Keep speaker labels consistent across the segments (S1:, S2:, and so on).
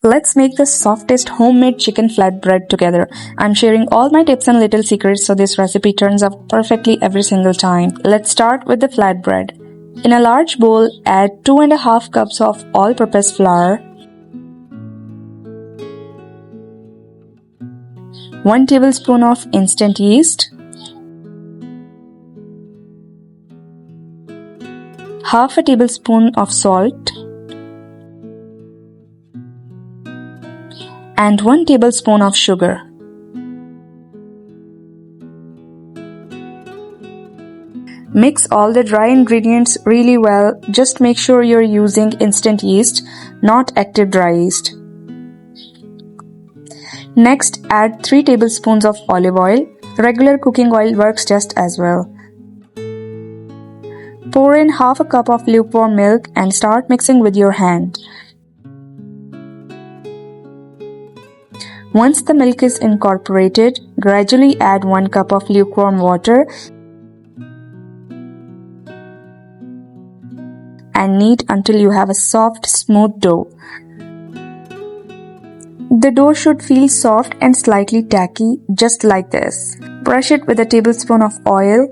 S1: Let's make the softest homemade chicken flatbread together. I'm sharing all my tips and little secrets so this recipe turns out perfectly every single time. Let's start with the flatbread. In a large bowl, add 2.5 cups of all-purpose flour, 1 tablespoon of instant yeast, half a tablespoon of salt, and 1 tablespoon of sugar. Mix all the dry ingredients really well. Just make sure you're using instant yeast, not active dry yeast. Next, add 3 tablespoons of olive oil. Regular cooking oil works just as well. Pour in half a cup of lukewarm milk and start mixing with your hand. Once the milk is incorporated, gradually add 1 cup of lukewarm water and knead until you have a soft, smooth dough. The dough should feel soft and slightly tacky, just like this. Brush it with a tablespoon of oil.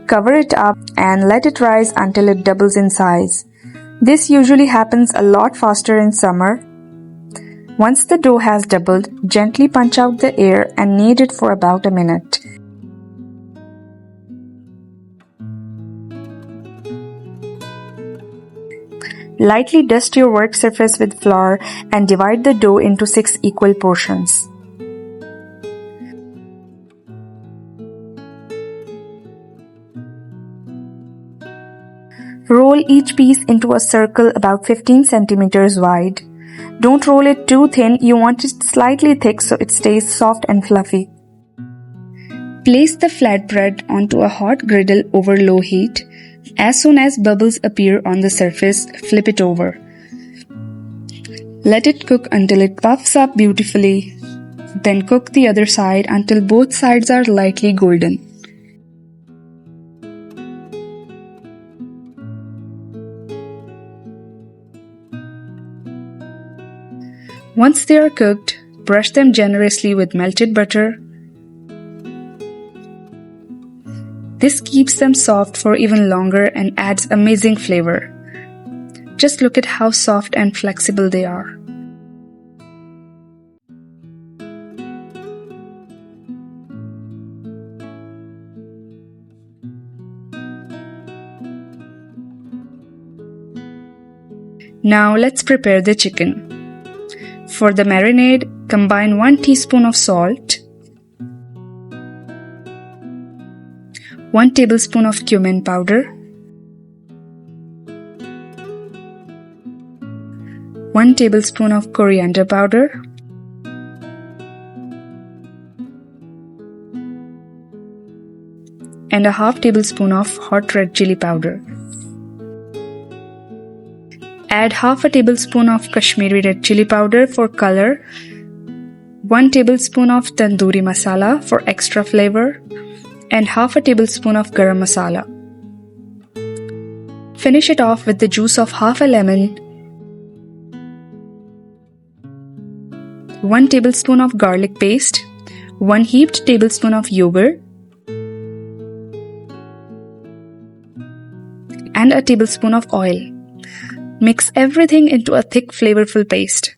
S1: Cover it up and let it rise until it doubles in size. This usually happens a lot faster in summer. Once the dough has doubled, gently punch out the air and knead it for about a minute. Lightly dust your work surface with flour and divide the dough into 6 equal portions. Roll each piece into a circle about 15 centimeters wide. Don't roll it too thin, you want it slightly thick so it stays soft and fluffy. Place the flatbread onto a hot griddle over low heat. As soon as bubbles appear on the surface, flip it over. Let it cook until it puffs up beautifully. Then cook the other side until both sides are lightly golden. Once they are cooked, brush them generously with melted butter. This keeps them soft for even longer and adds amazing flavor. Just look at how soft and flexible they are. Now let's prepare the chicken. For the marinade, combine 1 teaspoon of salt, 1 tablespoon of cumin powder, 1 tablespoon of coriander powder, and a half tablespoon of hot red chili powder. Add half a tablespoon of Kashmiri Red Chili Powder for color, 1 tablespoon of Tandoori Masala for extra flavor, and half a tablespoon of Garam Masala. Finish it off with the juice of half a lemon, 1 tablespoon of garlic paste, 1 heaped tablespoon of yogurt, and a tablespoon of oil. Mix everything into a thick flavorful paste.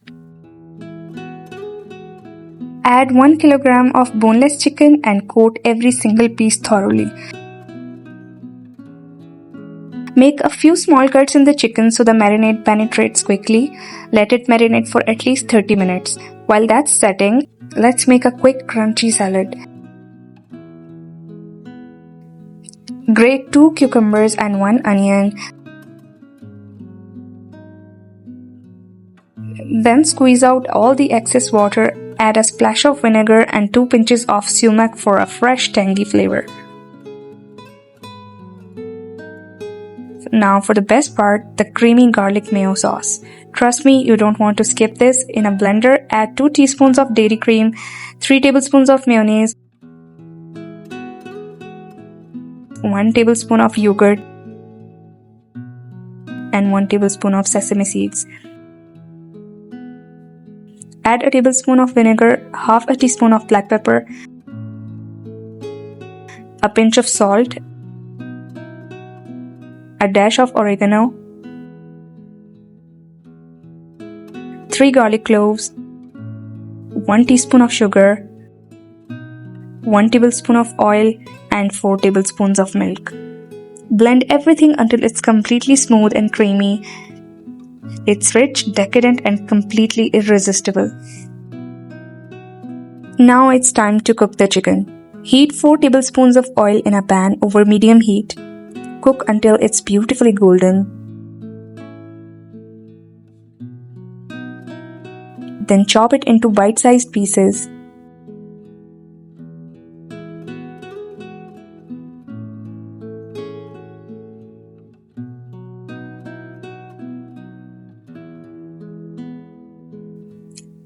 S1: Add 1 kilogram of boneless chicken and coat every single piece thoroughly. Make a few small cuts in the chicken so the marinade penetrates quickly. Let it marinate for at least 30 minutes. While that's setting, let's make a quick crunchy salad. Grate 2 cucumbers and 1 onion. Then squeeze out all the excess water, add a splash of vinegar and 2 pinches of sumac for a fresh tangy flavor. Now for the best part, the creamy garlic mayo sauce. Trust me, you don't want to skip this. In a blender, add 2 teaspoons of dairy cream, 3 tablespoons of mayonnaise, 1 tablespoon of yogurt, and 1 tablespoon of sesame seeds. Add a tablespoon of vinegar, half a teaspoon of black pepper, a pinch of salt, a dash of oregano, 3 garlic cloves, 1 teaspoon of sugar, 1 tablespoon of oil, and 4 tablespoons of milk. Blend everything until it's completely smooth and creamy. It's rich, decadent, and completely irresistible. Now it's time to cook the chicken. Heat 4 tablespoons of oil in a pan over medium heat. Cook until it's beautifully golden. Then chop it into bite-sized pieces.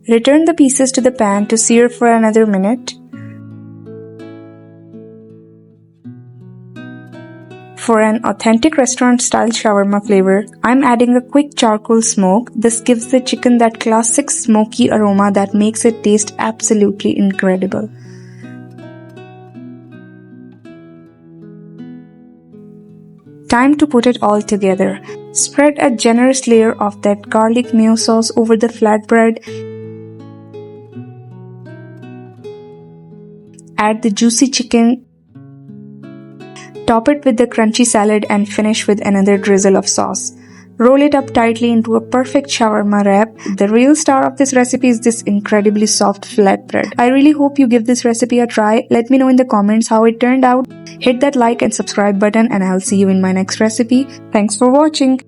S1: Return the pieces to the pan to sear for another minute. For an authentic restaurant-style shawarma flavor, I'm adding a quick charcoal smoke. This gives the chicken that classic smoky aroma that makes it taste absolutely incredible. Time to put it all together. Spread a generous layer of that garlic mayo sauce over the flatbread. Add the juicy chicken. Top it with the crunchy salad and finish with another drizzle of sauce. Roll it up tightly into a perfect shawarma wrap. The real star of this recipe is this incredibly soft flatbread. I really hope you give this recipe a try. Let me know in the comments how it turned out. Hit that like and subscribe button and I'll see you in my next recipe. Thanks for watching.